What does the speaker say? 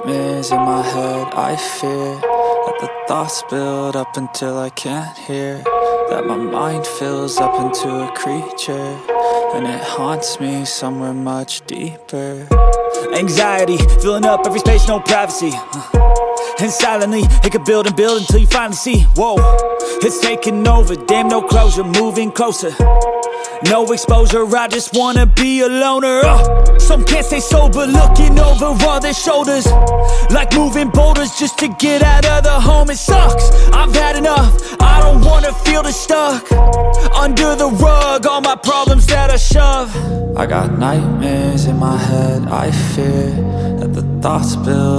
nightmares in my head, I fear that the thoughts build up until I can't hear, that my mind fills up into a creature, and it haunts me somewhere much deeper. Anxiety, filling up every space, no privacy. And silently, it could build and build until you finally see, whoa, it's taking over, damn, no closure, moving closer. No exposure, I just wanna be a loner. Some can't stay sober, looking over all their shoulders, like moving boulders just to get out of the home. It sucks, I've had enough, I don't wanna feel the stuck under the rug, all my problems that I shove. I got nightmares in my head, I fear that the thoughts build